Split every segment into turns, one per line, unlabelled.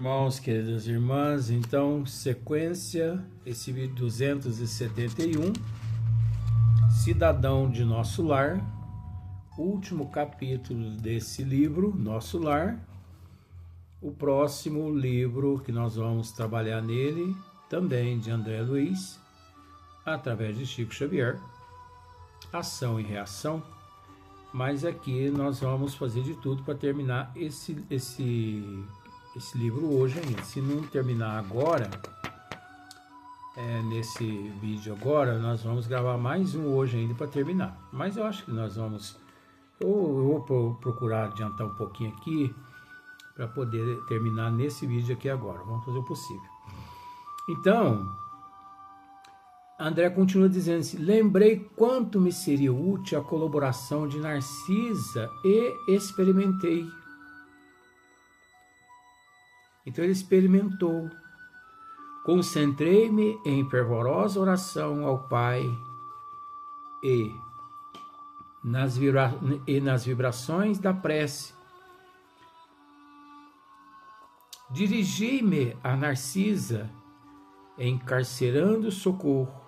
Irmãos, queridas irmãs, então, sequência, esse vídeo 271, Cidadão de Nosso Lar, último capítulo desse livro, Nosso Lar. O próximo livro que nós vamos trabalhar nele, também de André Luiz, através de Chico Xavier, Ação e Reação. Mas aqui nós vamos fazer de tudo para terminar esse livro hoje ainda. Se não terminar agora, nesse vídeo agora, nós vamos gravar mais um hoje ainda para terminar. Mas eu acho que nós vamos... Eu vou procurar adiantar um pouquinho aqui para poder terminar nesse vídeo aqui agora. Vamos fazer o possível. Então, André continua dizendo assim: lembrei quanto me seria útil a colaboração de Narcisa e experimentei. Então ele experimentou. Concentrei-me em fervorosa oração ao Pai e nas vibrações da prece. Dirigi-me a Narcisa, encarcerando socorro.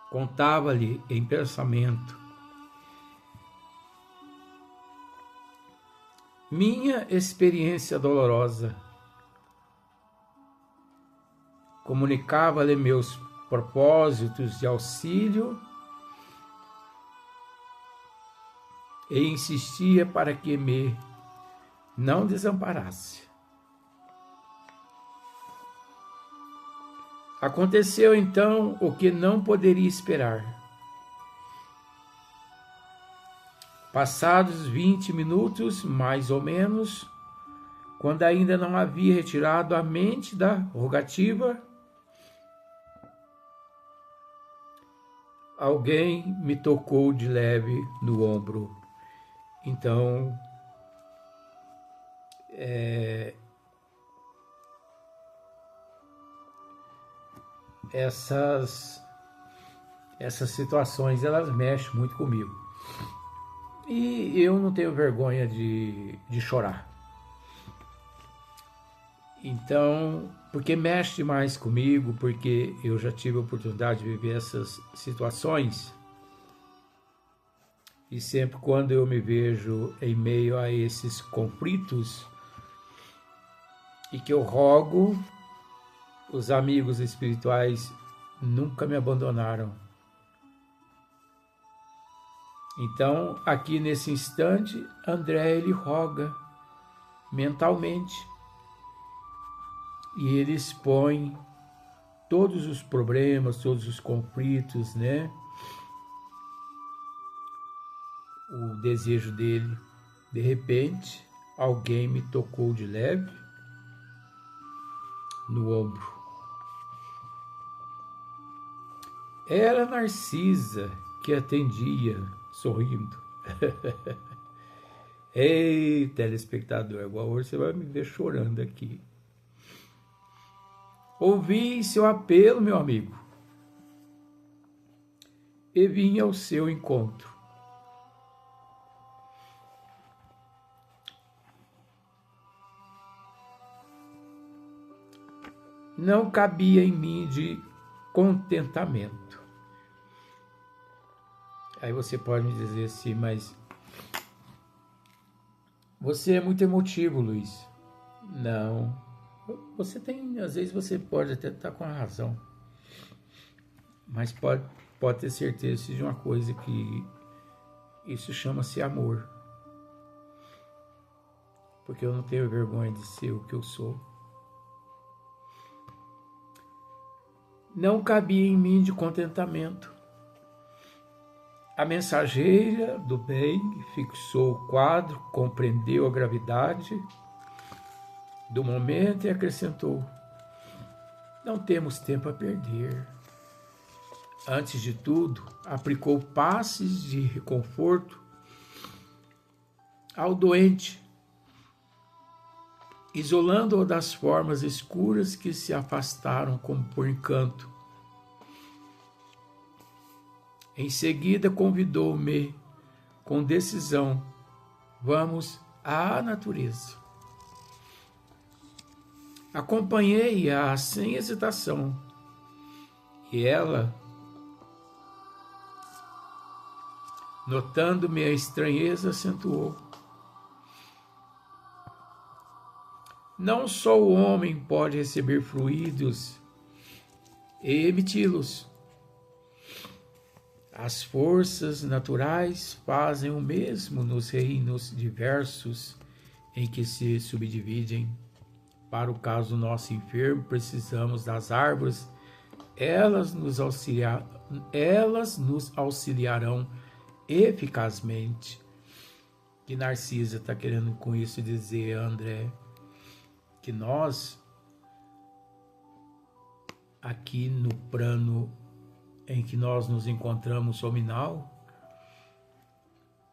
Contava-lhe em pensamento minha experiência dolorosa. Comunicava-lhe meus propósitos de auxílio e insistia para que me não desamparasse. Aconteceu então o que não poderia esperar. Passados 20 minutos, mais ou menos, quando ainda não havia retirado a mente da rogativa, alguém me tocou de leve no ombro. Então, essas situações, elas mexem muito comigo. E eu não tenho vergonha de chorar. Então, porque mexe mais comigo, porque eu já tive a oportunidade de viver essas situações. E sempre quando eu me vejo em meio a esses conflitos, e que eu rogo, os amigos espirituais nunca me abandonaram. Então, aqui nesse instante, André, ele roga mentalmente. E ele expõe todos os problemas, todos os conflitos, né? O desejo dele. De repente, alguém me tocou de leve no ombro. Era Narcisa que atendia, sorrindo. Ei, telespectador, igual hoje você vai me ver chorando aqui. Ouvi seu apelo, meu amigo, e vim ao seu encontro. Não cabia em mim de contentamento. Aí você pode me dizer assim, mas você é muito emotivo, Luiz. Não. Você tem, às vezes você pode até estar com a razão, mas pode ter certeza de uma coisa, que isso chama-se amor. Porque eu não tenho vergonha de ser o que eu sou. Não cabia em mim de contentamento. A mensageira do bem fixou o quadro, compreendeu a gravidade do momento e acrescentou: não temos tempo a perder. Antes de tudo, aplicou passes de reconforto ao doente, isolando-o das formas escuras que se afastaram como por encanto. Em seguida, convidou-me com decisão: vamos à natureza. Acompanhei-a sem hesitação, e ela, notando minha estranheza, acentuou: não só o homem pode receber fluidos e emiti-los. As forças naturais fazem o mesmo nos reinos diversos em que se subdividem. Para o caso do nosso enfermo, precisamos das árvores. Elas nos auxiliarão eficazmente. Que Narcisa está querendo com isso dizer, André? Que nós, aqui no plano em que nós nos encontramos sominal,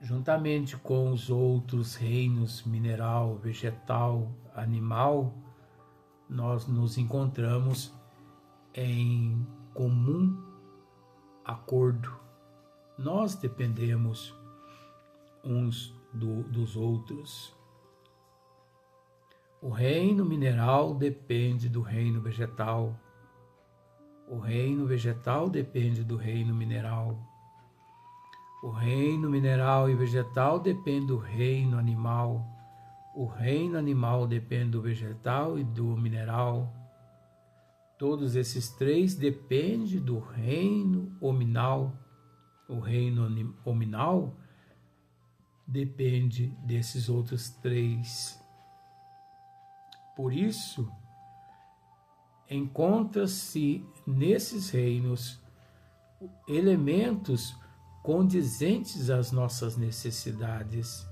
juntamente com os outros reinos mineral, vegetal, animal, nós nos encontramos em comum acordo. Nós dependemos uns dos outros. O reino mineral depende do reino vegetal. O reino vegetal depende do reino mineral. O reino mineral e vegetal depende do reino animal. O reino animal depende do vegetal e do mineral. Todos esses três dependem do reino hominal. O reino hominal depende desses outros três. Por isso, encontra-se nesses reinos elementos condizentes às nossas necessidades.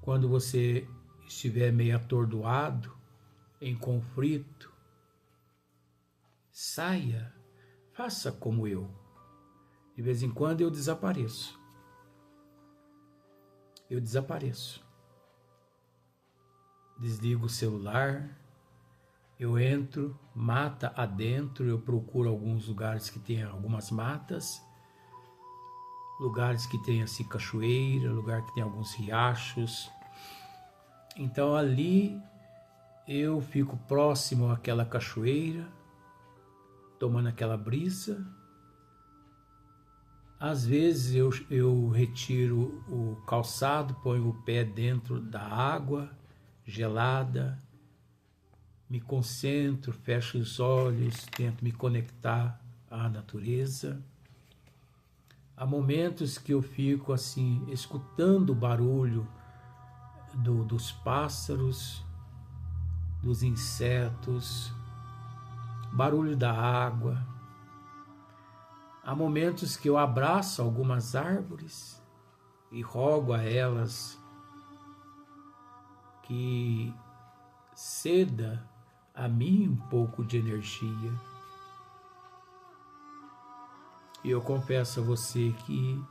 Quando você estiver meio atordoado, em conflito, saia, faça como eu. De vez em quando eu desapareço. Desligo o celular, eu entro, mata adentro, eu procuro alguns lugares que tenham algumas matas, lugares que tenham assim cachoeira, lugar que tem alguns riachos. Então ali eu fico próximo àquela cachoeira, tomando aquela brisa. Às vezes eu retiro o calçado, ponho o pé dentro da água gelada, me concentro, fecho os olhos, tento me conectar à natureza. Há momentos que eu fico assim, escutando o barulho dos pássaros, dos insetos, barulho da água. Há momentos que eu abraço algumas árvores e rogo a elas que ceda a mim um pouco de energia. E eu confesso a você que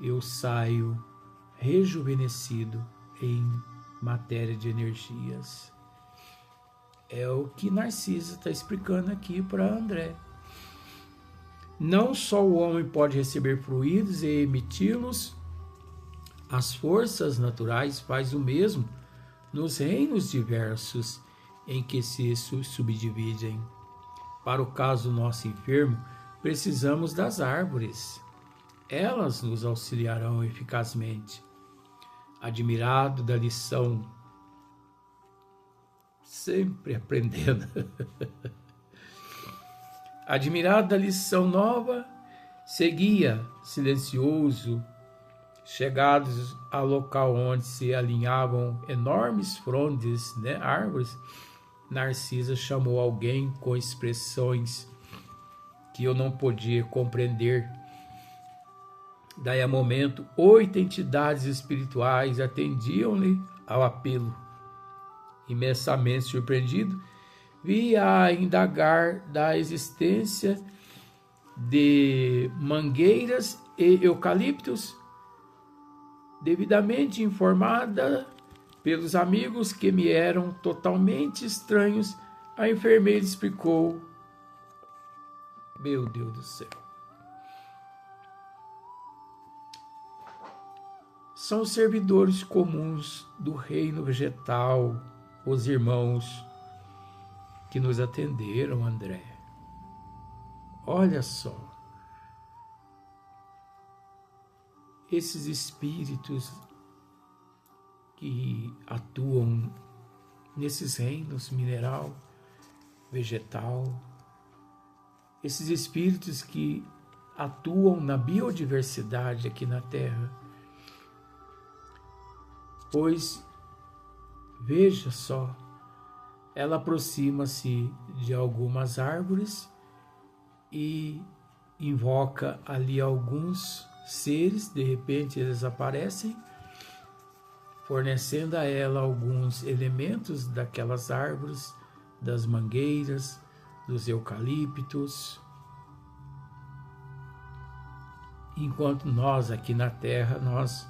eu saio rejuvenescido em matéria de energias. É o que Narcisa está explicando aqui para André. Não só o homem pode receber fluidos e emiti-los, as forças naturais fazem o mesmo nos reinos diversos em que se subdividem. Para o caso do nosso enfermo, precisamos das árvores. Elas nos auxiliarão eficazmente. Admirado da lição, sempre aprendendo. Admirado da lição nova, seguia silencioso. Chegados ao local onde se alinhavam enormes frondes, árvores, Narcisa chamou alguém com expressões que eu não podia compreender. Daí a momento, 8 entidades espirituais atendiam-lhe ao apelo. Imensamente surpreendido, vi-a indagar da existência de mangueiras e eucaliptos. Devidamente informada pelos amigos que me eram totalmente estranhos, a enfermeira explicou. Meu Deus do céu. São servidores comuns do reino vegetal, os irmãos que nos atenderam, André. Olha só, esses espíritos que atuam nesses reinos mineral, vegetal, esses espíritos que atuam na biodiversidade aqui na Terra. Pois, veja só, ela aproxima-se de algumas árvores e invoca ali alguns seres, de repente eles aparecem, fornecendo a ela alguns elementos daquelas árvores, das mangueiras, dos eucaliptos, enquanto nós aqui na Terra, nós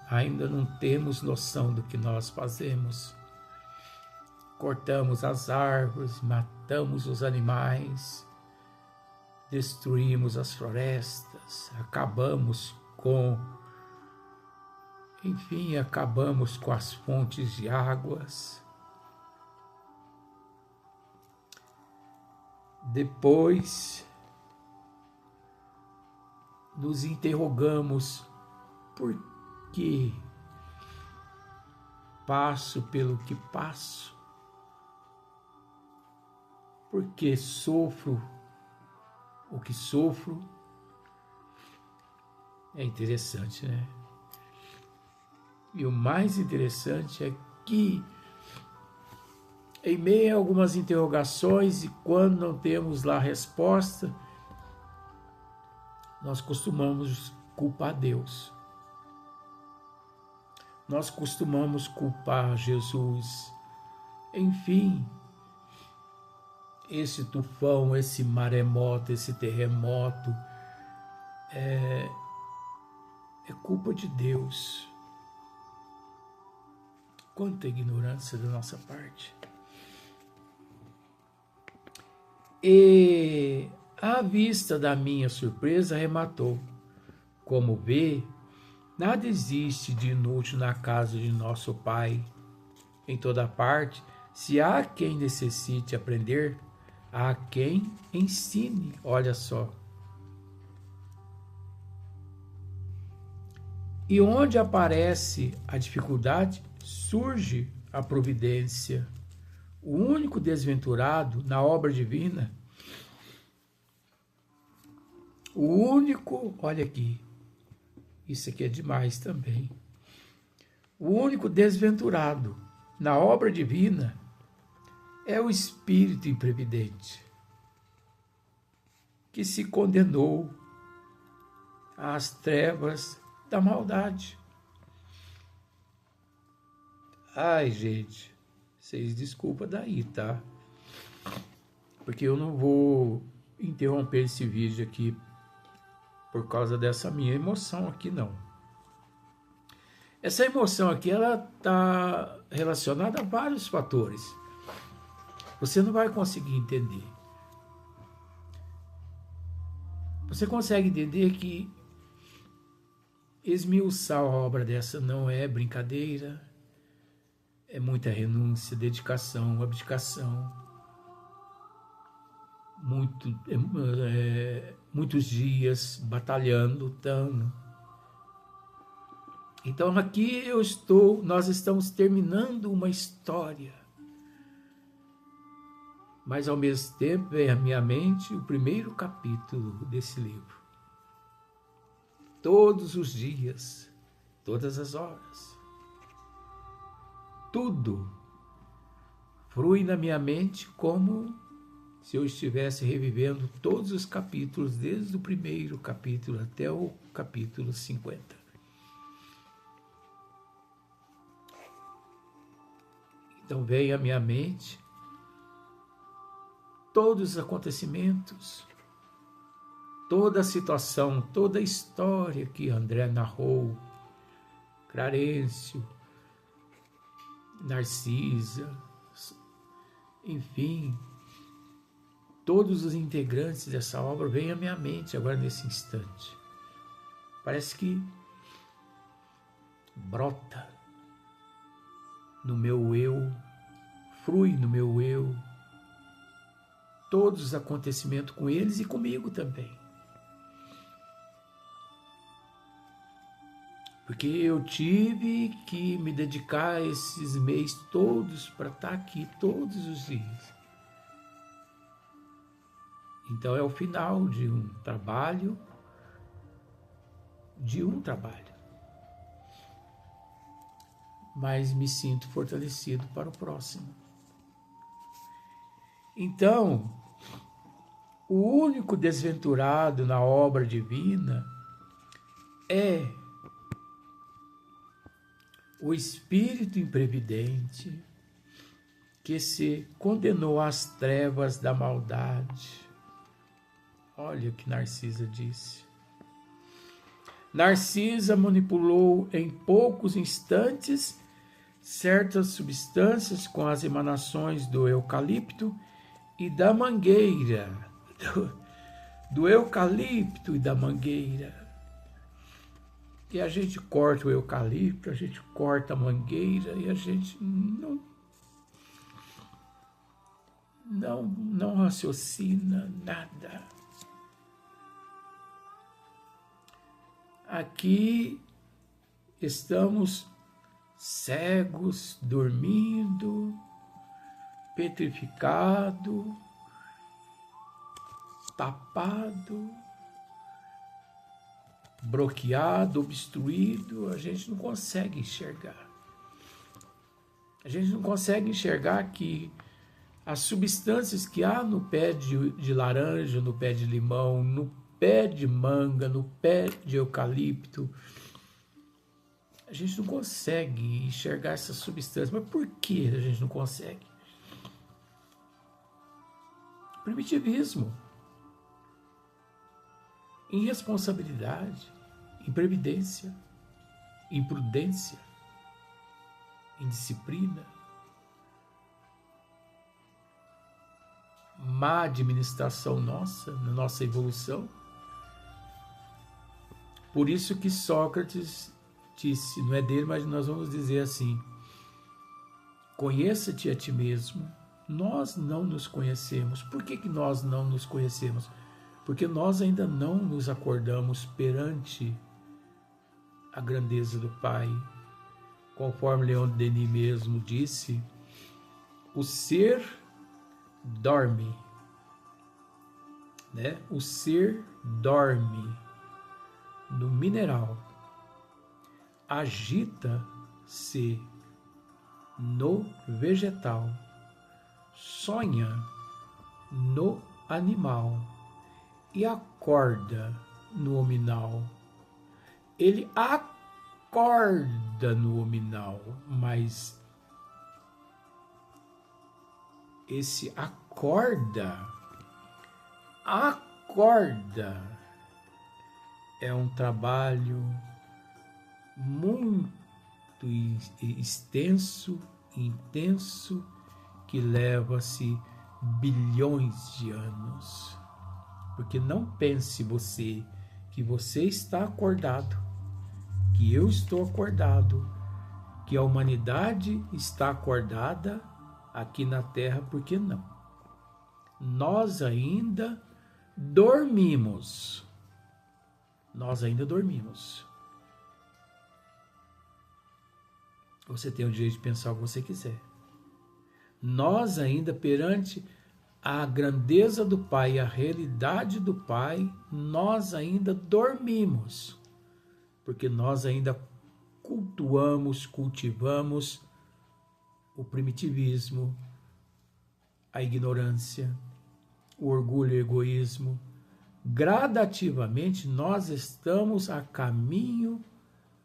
ainda não temos noção do que nós fazemos. Cortamos as árvores, matamos os animais, destruímos as florestas, acabamos com as fontes de águas. Depois, nos interrogamos por que passo pelo que passo, por que sofro o que sofro. É interessante, né? E o mais interessante é que, em meio a algumas interrogações, e quando não temos lá a resposta, nós costumamos culpar Deus. Nós costumamos culpar Jesus. Enfim, esse tufão, esse maremoto, esse terremoto, é culpa de Deus. Quanta ignorância da nossa parte. E, à vista da minha surpresa, arrematou: como vê, nada existe de inútil na casa de nosso Pai. Em toda parte, se há quem necessite aprender, há quem ensine. Olha só. E onde aparece a dificuldade, surge a providência. O único desventurado na obra divina, olha aqui, isso aqui é demais também. O único desventurado na obra divina é o espírito imprevidente, que se condenou às trevas da maldade. Ai, gente, vocês desculpa daí, tá? Porque eu não vou interromper esse vídeo aqui por causa dessa minha emoção aqui, não. Essa emoção aqui, ela está relacionada a vários fatores. Você não vai conseguir entender. Você consegue entender que esmiuçar uma obra dessa não é brincadeira, é muita renúncia, dedicação, abdicação, muitos dias batalhando, lutando. Então aqui nós estamos terminando uma história, mas ao mesmo tempo vem à minha mente o primeiro capítulo desse livro. Todos os dias, todas as horas, tudo flui na minha mente como se eu estivesse revivendo todos os capítulos, desde o primeiro capítulo até o capítulo 50. Então vem à minha mente todos os acontecimentos, toda a situação, toda a história que André narrou, Clarencio, Narcisa, enfim, todos os integrantes dessa obra vêm à minha mente agora nesse instante. Parece que brota no meu eu flui no meu eu. Todos os acontecimentos com eles e comigo também. Porque eu tive que me dedicar a esses meses todos para estar aqui todos os dias. Então é o final de um trabalho, mas me sinto fortalecido para o próximo. Então, o único desventurado na obra divina é o espírito imprevidente que se condenou às trevas da maldade. Olha o que Narcisa disse. Narcisa manipulou em poucos instantes certas substâncias com as emanações do eucalipto e da mangueira. Do eucalipto e da mangueira. E a gente corta o eucalipto, a gente corta a mangueira e a gente não raciocina nada. Aqui estamos cegos, dormindo, petrificado, tapado, bloqueado, obstruído, a gente não consegue enxergar. A gente não consegue enxergar que as substâncias que há no pé de laranja, no pé de limão, no pé de manga, no pé de eucalipto, a gente não consegue enxergar essas substâncias. Mas por que a gente não consegue? Primitivismo. Irresponsabilidade, imprevidência, imprudência, indisciplina, má administração nossa, na nossa evolução. Por isso que Sócrates disse, não é dele, mas nós vamos dizer assim: conheça-te a ti mesmo. Nós não nos conhecemos. Por que nós não nos conhecemos? Porque nós ainda não nos acordamos perante a grandeza do Pai. Conforme Leon Denis mesmo disse, o ser dorme, né? O ser dorme no mineral, agita-se no vegetal, sonha no animal e acorda no hominal. Ele acorda no hominal, mas esse acorda é um trabalho muito extenso, intenso, que leva-se bilhões de anos. Porque não pense você que você está acordado, que eu estou acordado, que a humanidade está acordada aqui na Terra, porque não. Nós ainda dormimos. Nós ainda dormimos. Você tem o direito de pensar o que você quiser. Nós ainda, perante a grandeza do Pai, a realidade do Pai, nós ainda dormimos. Porque nós ainda cultivamos o primitivismo, a ignorância, o orgulho e o egoísmo. Gradativamente nós estamos a caminho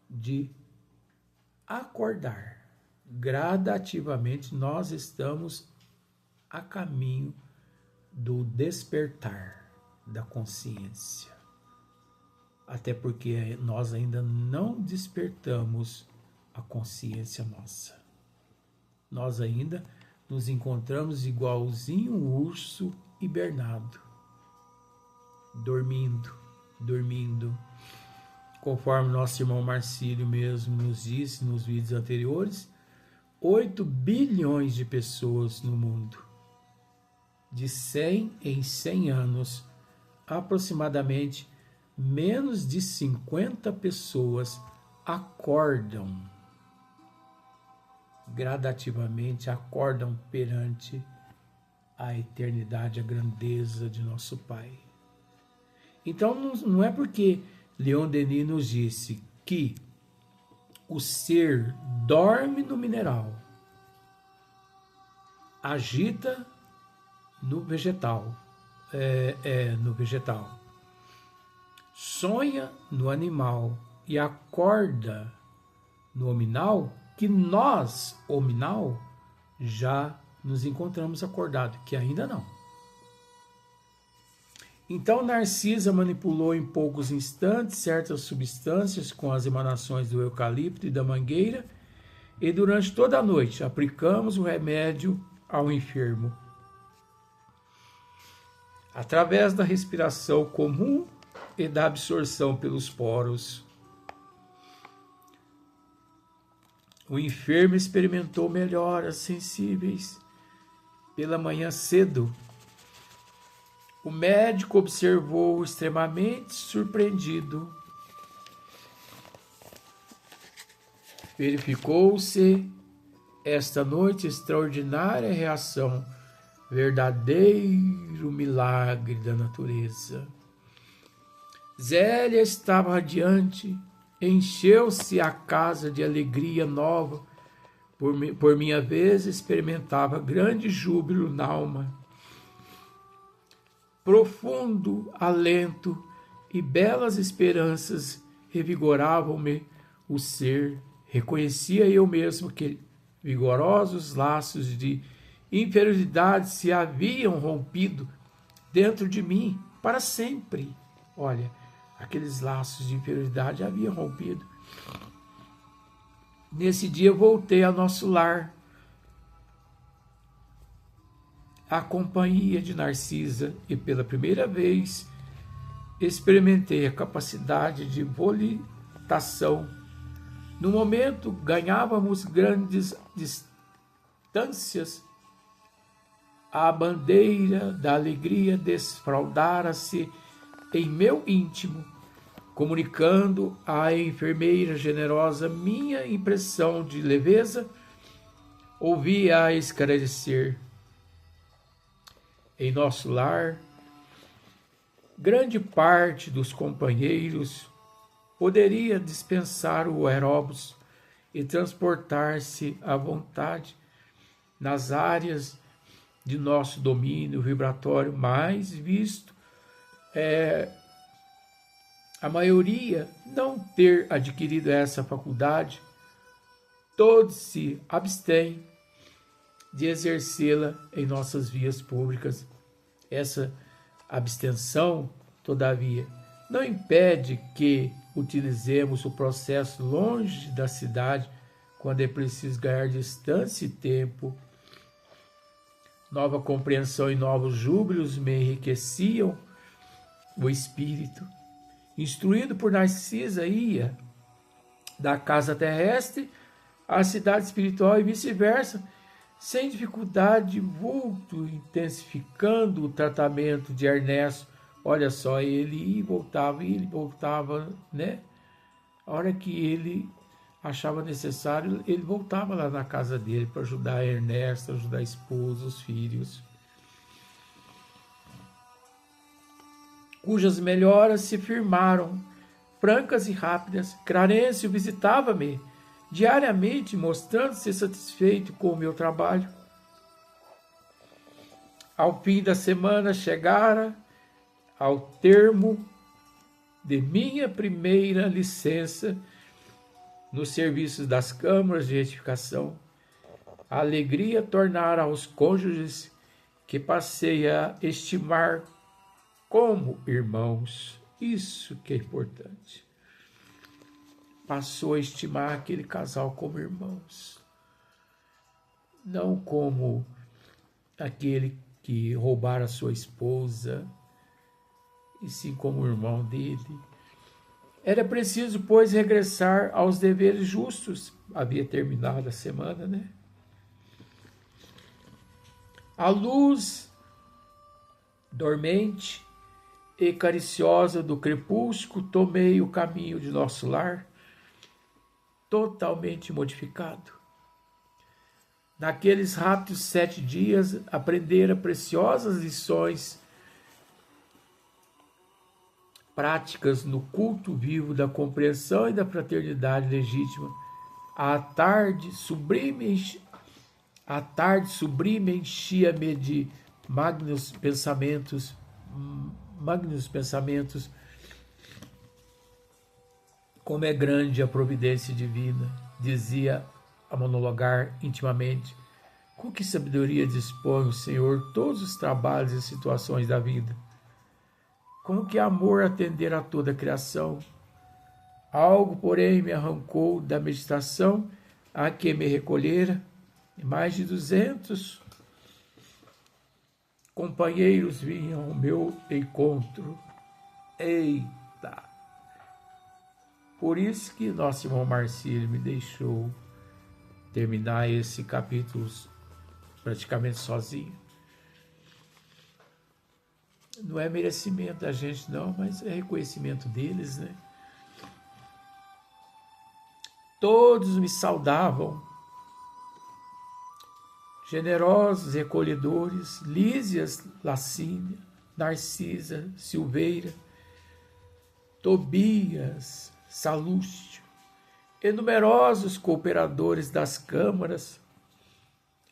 de acordar. Gradativamente nós estamos a caminho do despertar da consciência. Até porque nós ainda não despertamos a consciência nossa. Nós ainda nos encontramos igualzinho um urso hibernado, dormindo. Conforme nosso irmão Marcílio mesmo nos disse nos vídeos anteriores, 8 bilhões de pessoas no mundo. De 100 em 100 anos, aproximadamente menos de 50 pessoas acordam, gradativamente acordam perante a eternidade, a grandeza de nosso Pai. Então não é porque Leon Denis nos disse que o ser dorme no mineral, agita no vegetal, sonha no animal e acorda no hominal, que nós, hominal, já nos encontramos acordados, que ainda não. Então Narcisa manipulou em poucos instantes certas substâncias com as emanações do eucalipto e da mangueira, e durante toda a noite aplicamos o remédio ao enfermo. Através da respiração comum e da absorção pelos poros, o enfermo experimentou melhoras sensíveis. Pela manhã cedo, o médico observou extremamente surpreendido. Verificou-se esta noite extraordinária reação, verdadeiro milagre da natureza. Zélia estava radiante, encheu-se a casa de alegria nova. Por minha vez, experimentava grande júbilo na alma. Profundo alento e belas esperanças revigoravam-me o ser. Reconhecia eu mesmo que vigorosos laços de inferioridade se haviam rompido dentro de mim para sempre. Olha, aqueles laços de inferioridade haviam rompido. Nesse dia voltei ao nosso lar, a companhia de Narcisa, e pela primeira vez experimentei a capacidade de volitação. No momento, ganhávamos grandes distâncias. A bandeira da alegria desfraldara-se em meu íntimo, comunicando à enfermeira generosa minha impressão de leveza. Ouvi-a esclarecer. Em nosso lar, grande parte dos companheiros poderia dispensar o aeróbus e transportar-se à vontade nas áreas de nosso domínio vibratório, mais visto a maioria não ter adquirido essa faculdade, todos se abstêm de exercê-la em nossas vias públicas. Essa abstenção, todavia, não impede que utilizemos o processo longe da cidade, quando é preciso ganhar distância e tempo. Nova compreensão e novos júbilos me enriqueciam o espírito. Instruído por Narcisa, ia da casa terrestre à cidade espiritual e vice-versa, sem dificuldade, vulto, intensificando o tratamento de Ernesto. Olha só, ele ia e voltava, né? A hora que ele achava necessário, ele voltava lá na casa dele para ajudar Ernesto, ajudar a esposa, os filhos. Cujas melhoras se firmaram, francas e rápidas. Clarencio visitava-me diariamente, mostrando-se satisfeito com o meu trabalho. Ao fim da semana chegara ao termo de minha primeira licença nos serviços das câmaras de retificação. A alegria tornara aos cônjuges que passei a estimar como irmãos. Isso que é importante. Passou a estimar aquele casal como irmãos, não como aquele que roubara sua esposa, e sim como irmão dele. Era preciso, pois, regressar aos deveres justos. Havia terminado a semana, né? A luz dormente e cariciosa do crepúsculo, tomei o caminho de nosso lar, totalmente modificado. Naqueles rápidos 7 dias, aprendera preciosas lições práticas no culto vivo da compreensão e da fraternidade legítima. A tarde sublime enchia-me de magnos pensamentos, como é grande a providência divina, dizia a monologar intimamente. Com que sabedoria dispõe o Senhor todos os trabalhos e situações da vida. Com que amor atender a toda a criação. Algo, porém, me arrancou da meditação a que me recolhera, e mais de 200 companheiros vinham ao meu encontro. Eita! Por isso que nosso irmão Marcílio me deixou terminar esse capítulo praticamente sozinho. Não é merecimento da gente não, mas é reconhecimento deles, né? Todos me saudavam, generosos recolhedores, Lísias, Lacínia, Narcisa, Silveira, Tobias, Salúcio, e numerosos cooperadores das câmaras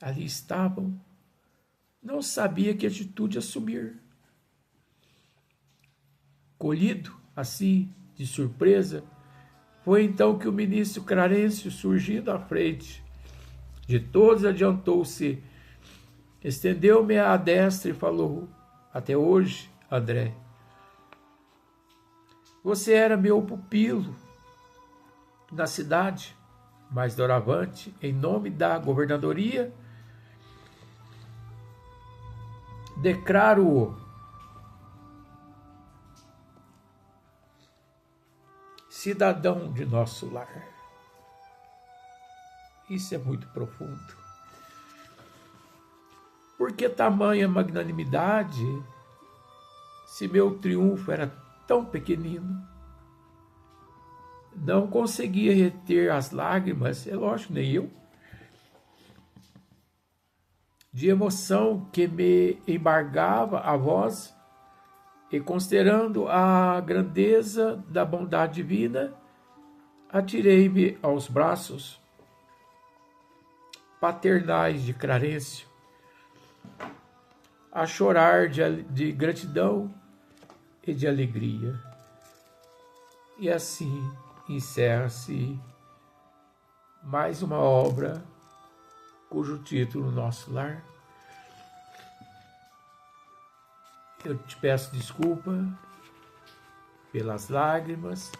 ali estavam. Não sabia que atitude assumir. Colhido, assim, de surpresa, foi então que o ministro Clarencio, surgindo à frente de todos, adiantou-se, estendeu-me à destra e falou: até hoje, André, você era meu pupilo na cidade, mas doravante, em nome da governadoria, declaro-o cidadão de nosso lar. Isso é muito profundo. Por que tamanha magnanimidade, se meu triunfo era tão pequenino? Não conseguia reter as lágrimas, é lógico, nem eu, de emoção que me embargava a voz, e considerando a grandeza da bondade divina, atirei-me aos braços paternais de Clarencio, a chorar de gratidão e de alegria. E assim encerra-se mais uma obra cujo título, Nosso Lar. Eu te peço desculpa pelas lágrimas,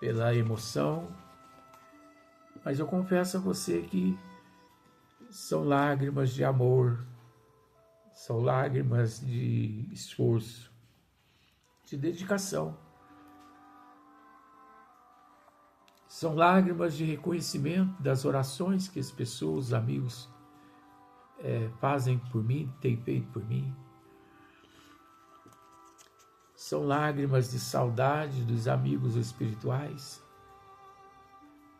pela emoção, mas eu confesso a você que são lágrimas de amor, são lágrimas de esforço, de dedicação. São lágrimas de reconhecimento das orações que as pessoas, os amigos, fazem por mim, têm feito por mim. São lágrimas de saudade dos amigos espirituais,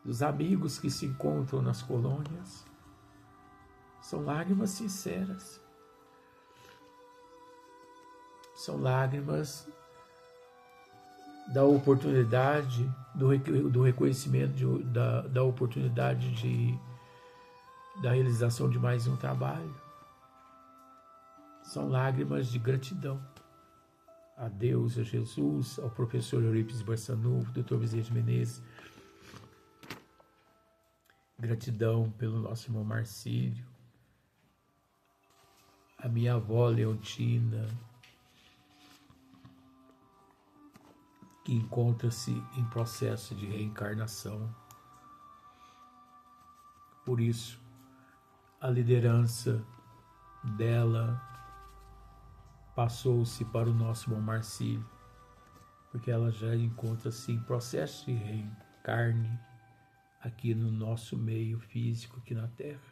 dos amigos que se encontram nas colônias. São lágrimas sinceras. São lágrimas da oportunidade, do reconhecimento da oportunidade da realização de mais um trabalho. São lágrimas de gratidão a Deus, a Jesus, ao professor Eurípides Barçanufo, Dr. Bezerra de Menezes. Gratidão pelo nosso irmão Marcílio, a minha avó Leontina, que encontra-se em processo de reencarnação. Por isso, a liderança dela passou-se para o nosso irmão Marcílio, porque ela já encontra-se em processo de reencarne aqui no nosso meio físico, aqui na Terra.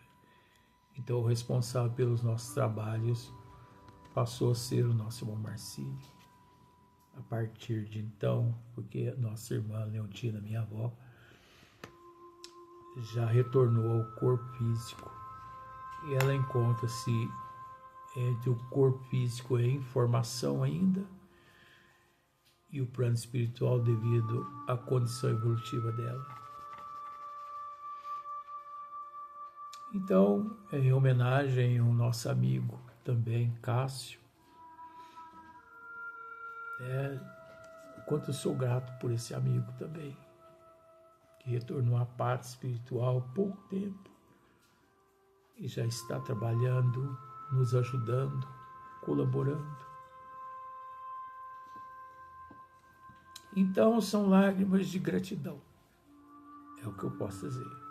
Então, o responsável pelos nossos trabalhos passou a ser o nosso irmão Marcílio. A partir de então, porque nossa irmã Leontina, minha avó, já retornou ao corpo físico e ela encontra-se entre o corpo físico em formação ainda e o plano espiritual devido à condição evolutiva dela. Então, em homenagem ao nosso amigo também, Cássio, quanto eu sou grato por esse amigo também, que retornou à paz espiritual há pouco tempo e já está trabalhando, nos ajudando, colaborando. Então, são lágrimas de gratidão, é o que eu posso dizer.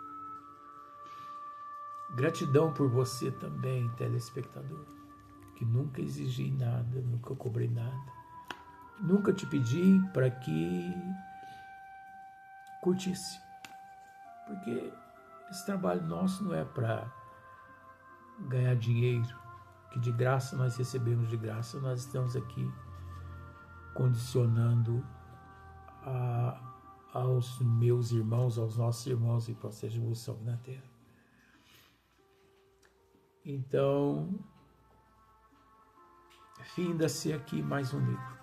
Gratidão por você também, telespectador, que nunca exigi nada, nunca cobrei nada, nunca te pedi para que curtisse, porque esse trabalho nosso não é para ganhar dinheiro, que de graça nós recebemos de graça, nós estamos aqui condicionando aos meus irmãos, aos nossos irmãos em processo de evolução na Terra. Então, finda-se aqui mais um livro.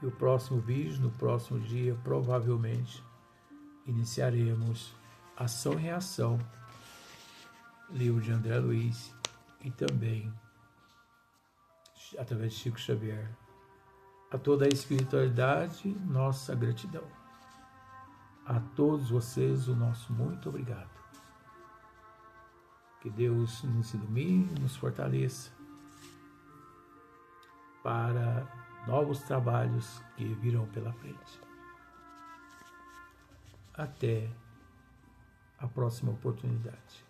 E o próximo vídeo, no próximo dia, provavelmente, iniciaremos Ação e Reação, livro de André Luiz, e também, através de Chico Xavier, a toda a espiritualidade, nossa gratidão. A todos vocês, o nosso muito obrigado. Que Deus nos ilumine, nos fortaleça para novos trabalhos que virão pela frente. Até a próxima oportunidade.